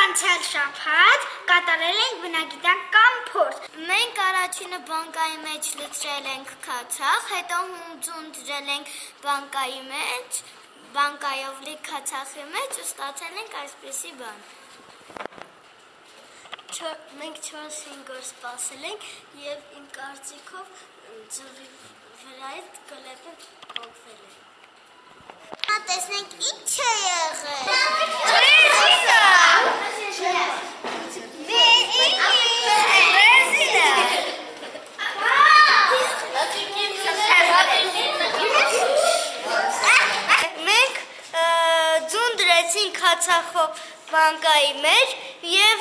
անցյալ շաբաթ կատարել ենք բնագիտական փորձ։ Մենք առաջինը բանկայի մեջ լցրել ենք քացախ, հետո հունձուն դրել ենք բանկայի մեջ, բանկայով լի քացախի մեջ ու ստացել ենք այսպիսի բան։ Մենք 4-5 օր սպասել ենք և իմ կարծիքով ձվի վրայից գլեպը փոխվել է։ Տեսնենք ինչ է եղել։ Մենք ձուն դրեցինք քացախով բանկայի մեջ և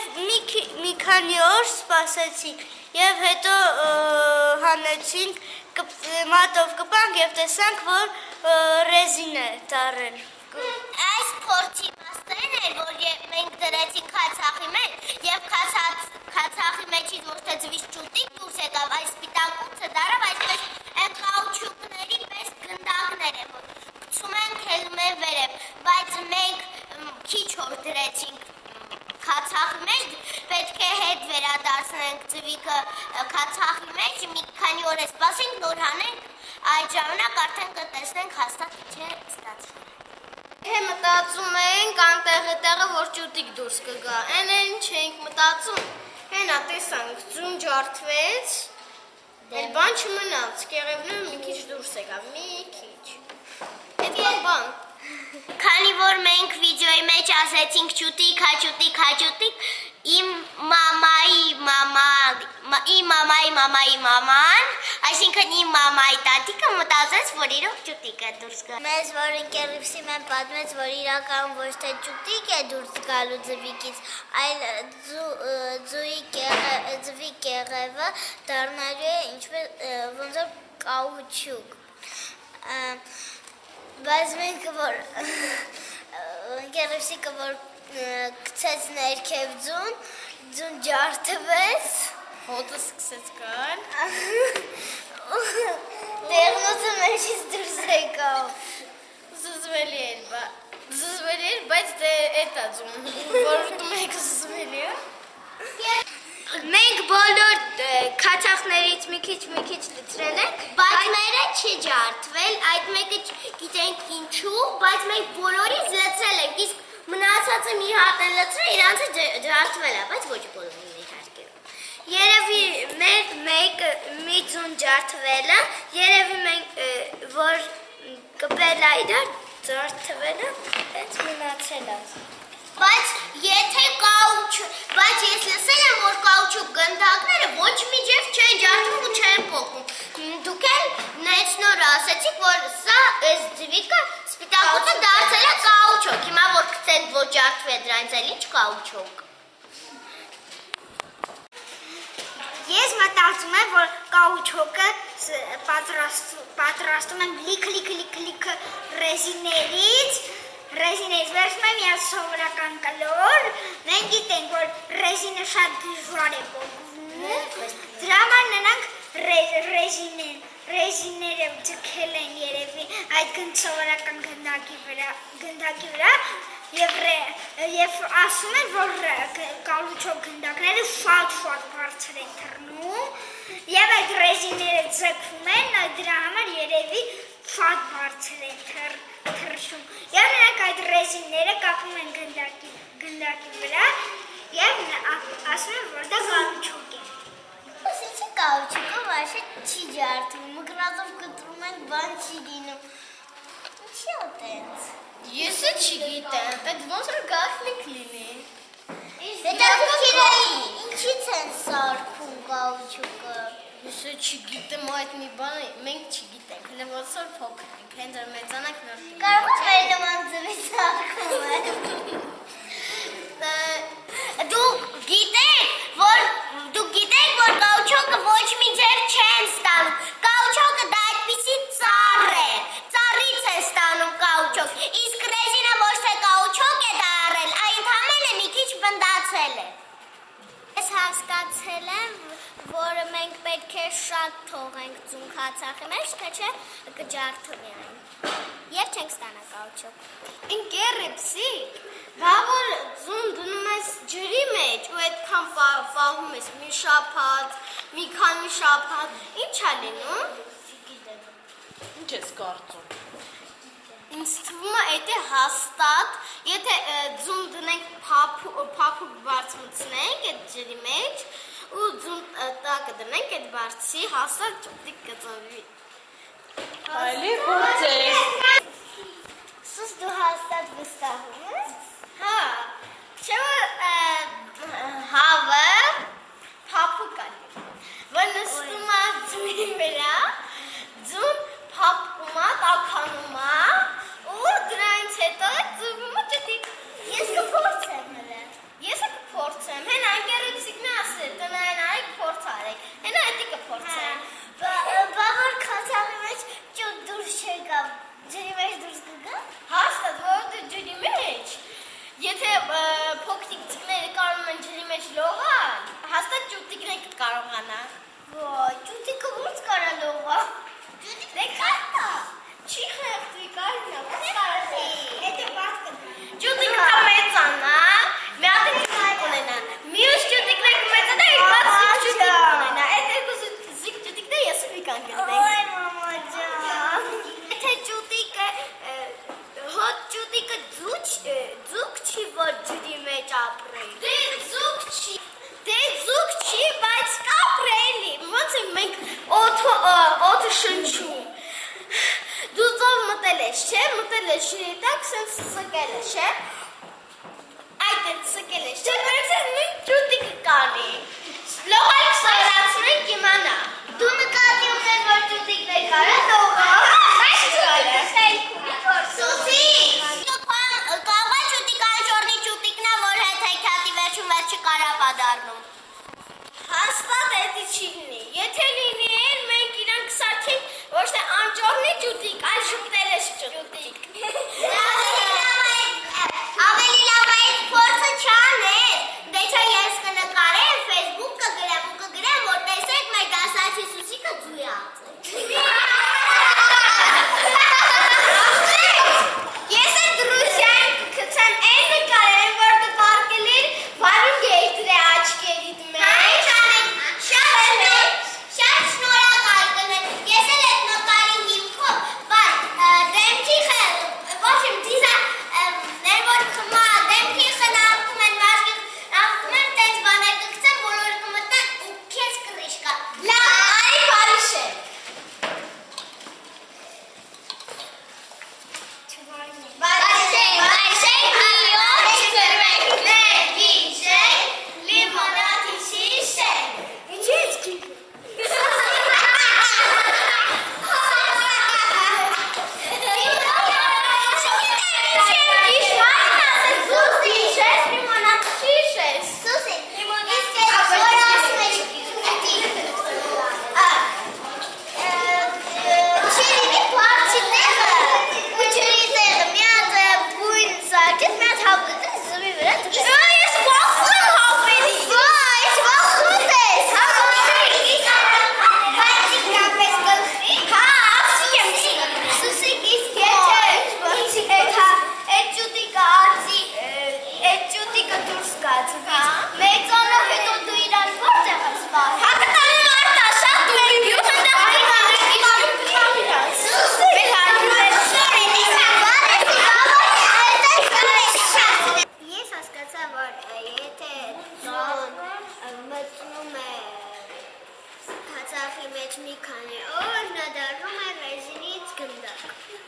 մի քանի օր սպասեցինք և հետո հանեցինք մատով կպանք և տեսանք, որ ռեզին է ծառել։ Այս փորձի իմաստն էր, որ մենք դրեցինք քացախի մեջ և քացախի մեջից ոչ թե ձվից ճուտիկ դուրս եկավ, այս սպիտակուցը դարավ, այսպես այն կաուչուկների պես գնդակներ է, որ գցում ենք հելում են վերև, բայց մենք քիչ օր դրեցինք քացախի մեջ, պետք է հետ վերադարձնենք ձվիկը քացախի մեջ, մի քանի օր սպասենք, նոր հանենք, այդ ժամանակ արդեն կտեսնենք հաստատ չէ ստացվել։ Է մտածում ենք անտեղը, որ ճուտիկ դուրս կգա, այն չենք մտածում, հենա տեսանք, ձուն ջարդվեց, էլ բան չմնաց, կեղևնը մի քիչ դուրս եկավ, մի քիչ, հետ բան։ Քանի որ մենք վիդեոյի մեջ ասեցինք ճուտիկ, հաճուտիկ, իմ մամայի մաման, այսինքն իմ մամայի տատիկը մտածեց, որ իրոք ճուտիկ է դուրս գա։ Մեզ որ ընկերիվսի մեն պատմեց, որ իրական ոչ թե ճուտիկ է դուրս գալու ձվիկից, այլ ձվի կեղևը դառնալու է ինչպես ոնց որ կաուչուկ։ Բայց մենք որ ընկերիվսիկը որ գցեց ներքև ձուն ջարդվեց, հոտը սկսեց գալ, տեղնոցը մեջից դուրս եկավ, զզվելի էր, բայց դե էտա ձուն, որ դու մեկ զզվելի է։ Մենք բոլոր քացախներից մի քիչ լցրել ենք, բայց մերը չի ջարդվել, այդ մեկը գիտենք ինչու, բայց մենք բոլորից լցրել ենք, իսկ մնացածը մի հատ են լցրել, իրանցը ջարդվել է, բայց ոչ բոլորին իհարկե։ Երևի մեկ մի ձուն ջարդվել է, երևի մենք որ կպել է իրար ջարդվել է, հենց մնացել է։ Բայց եթե բայց ես լսել եմ, որ կաուչուկ գնդակները ոչ միջև չեն ջարդվում ու չեն փոխվում։ Դուք էլ նենց նոր ասեցիք, որ սա այս ձվիկը սպիտակուցը դարձել է կաուչուկ։ Հիմա որ գցենք որ ջարդվի է դրանից էլ ինչ կաուչուկ։ Ես մտածում եմ, որ կաուչուկը պատրաստում են լիք ռեզիներից վերցնում եմ միած սովորական կլոր, մենք գիտենք, որ ռեզինը շատ դժվար է պոկվում, դրա համար նրանք ռեզիները ձգել են երևի այդ սովորական գնդակի վրա և ասում են, որ կաուչուկ գնդակները շատ բարձր են թռնում և այդ ռեզիները ձգվում են, դրա համար երևի շատ բարձր են թռչում և նրանք այդ ռեզինները կապում են գնդակի վրա և ասում են, որ դա կաուչուկ է։ Ինչի կաուչուկով այժմ չի ջարդվում, մկրատով կտրում են, բան չի լինում։ Ինչի է տենց։ Եսը չգիտեմ, պետք ոնց որ գաղտնիք լինի։ Հետաքրքիր ինչից են սարքում կաուչուկը։ Եսը չգիտեմ այդ մի բանը, մենք չգիտենք, հենց ոնց որ փոքր ենք, հենց որ մեծանանք նոր գիտենք։ Կարող ես մեր նման ձվի սարքում է։ Դուք գիտեք, որ կաուչուկը ոչ միջև չեն ստանում, կաուչուկը դա այդպիսի ծառ է, ծառից է ստանում կաուչուկ, իսկ ռեզինը ոչ թե կաուչուկ է դարել, այն ընդամենը մի քիչ բնդացել է։ Ես հասկացել եմ, որ մենք պետք է շատ թողենք ձուն քացախի մեջ, թե չէ կջարդվի այն, և չենք ստանա կաուչուկ։ Ընկերիքսիկ, բա որ ձուն դնում ես անգամ պահում ես մի շաբաթ, մի քանի շաբաթ, ինչ է լինում։ Ինչ ես կարծում։ Ինձ թվում է դա հաստատ, եթե ձուն դնենք փափուկ բարձրացնենք այդ ջրի մեջ ու ձուն տակը դնենք այդ բարձի հաստատ ճուտիկ կծնվի։ Այլի գործեր։ Սուս դու հաստատ վստահում ես։ Հա, չէ՞ հավը փափուկ է։ Որ նստում է ձունի վրա, ձուն փափկում է, տաքանում է, ու դրանից հետո ձուվում է ճտիկ։ Ես կփորձեմ հələ։ Ես կփորձեմ, հենա ընկերուհուսիկն ասել, տնային արեք, փորձ արեք։ Հենա էդի կփորձեմ։ Բաբար քացանի մեջ ճուտ դուրս չեկա։ Ջրի մեջ դուրս կգա։ Հաստատ, որ դու ջրի մեջ։ Եթե փոքրիկ ձկները կարող են ջրի մեջ լողալ, հաստատ ճուտիկները կկարողանա։ Ոայ, ճուտիկը ո՞ց կարա լողա։ Դե կարտա։ Չի խեղդվի, կարինա, ո՞ց կարելի։ Եթե բաց կդնա։ Ճուտիկը կմեծանա, մի հատ ճուտիկ ունենա։ Մյուս ճուտիկները կմեծանա, երկու հատ ճուտիկ ունենա։ Այդ երկու զիկ ճուտիկները ես ու Վիկան կդնենք։ Ոայ, մամա ջան։ Եթե ճուտիկը հոտ ճուտիկը ձուկ չի, որ ջրի մեջ ապրի։ Դե ձուկ չի, բայց կապրելի։ Ոնց է մենք օդը շնչում։ Դու ծով մտել ես, չէ՞, մտել ես ջրի տակ, սենց սկել ես, չէ՞։ Այդ է սկել ես, չէ՞, բայց նույն ճուտիկը կանի։ Լողալ կսարացնենք իմանա։ Դու նկատի ունես, որ ճուտիկներ կարա լողա։ Սուսի։ Կավա ճուտիկան ճորնի ճուտիկնա, որ հետ հեքիաթի վերջում վերջը կարապադառնում։ Հաստատ էդի չի լինի։ Եթե լինի են, մենք իրան կսարքենք ոչ թե անճորնի ճուտիկ, այլ ժպտելես ճուտիկ։ Ավելի լավ այդ փորձը չաներ։ Դե չէ ես կնկարեմ, Facebook կգրեմ ու կգրեմ, որ տեսեք մեր դասացի Սուսիկը ձույ է ածել։ Ես այդ Ռուսիայում կգցեմ այն նկարել, որ դու պարկել էր վարունգ էիր դրա աչքերիդ մեջ։ Շատ շնորհակալ կներ։ Ես էլ այդ նկարի հիմքով, բայց դեմքի ոչ իմ դիզա ներվոր խմա դեմքի խնամքում են մաշկի խնամքում են տենց բաներ կգցեմ, բոլորը կմտնեն ու քեզ կռիչ կա։ Լավ, արի բարիշ է։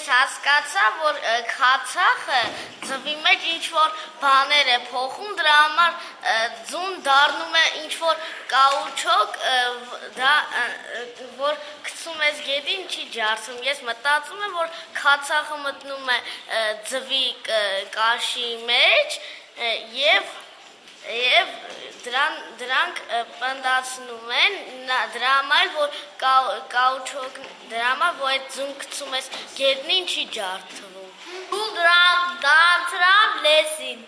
Հասկացա, որ քացախը ձվի մեջ ինչ-որ բաներ է փոխում, դրա համար ձուն դառնում է ինչ-որ կաուչոկ, որ գցում ես գետին, չի ջարդում։ Ես մտածում եմ, որ քացախը մտնում է ձվի կաշի մեջ և դրանք պնդացնում են, դրա համար, որ կաուչոկ, դրա համար, որ այդ ձուն գցում ես գետնին, չի ջարդվում։ Ու դրանք դարձրավ լեսին։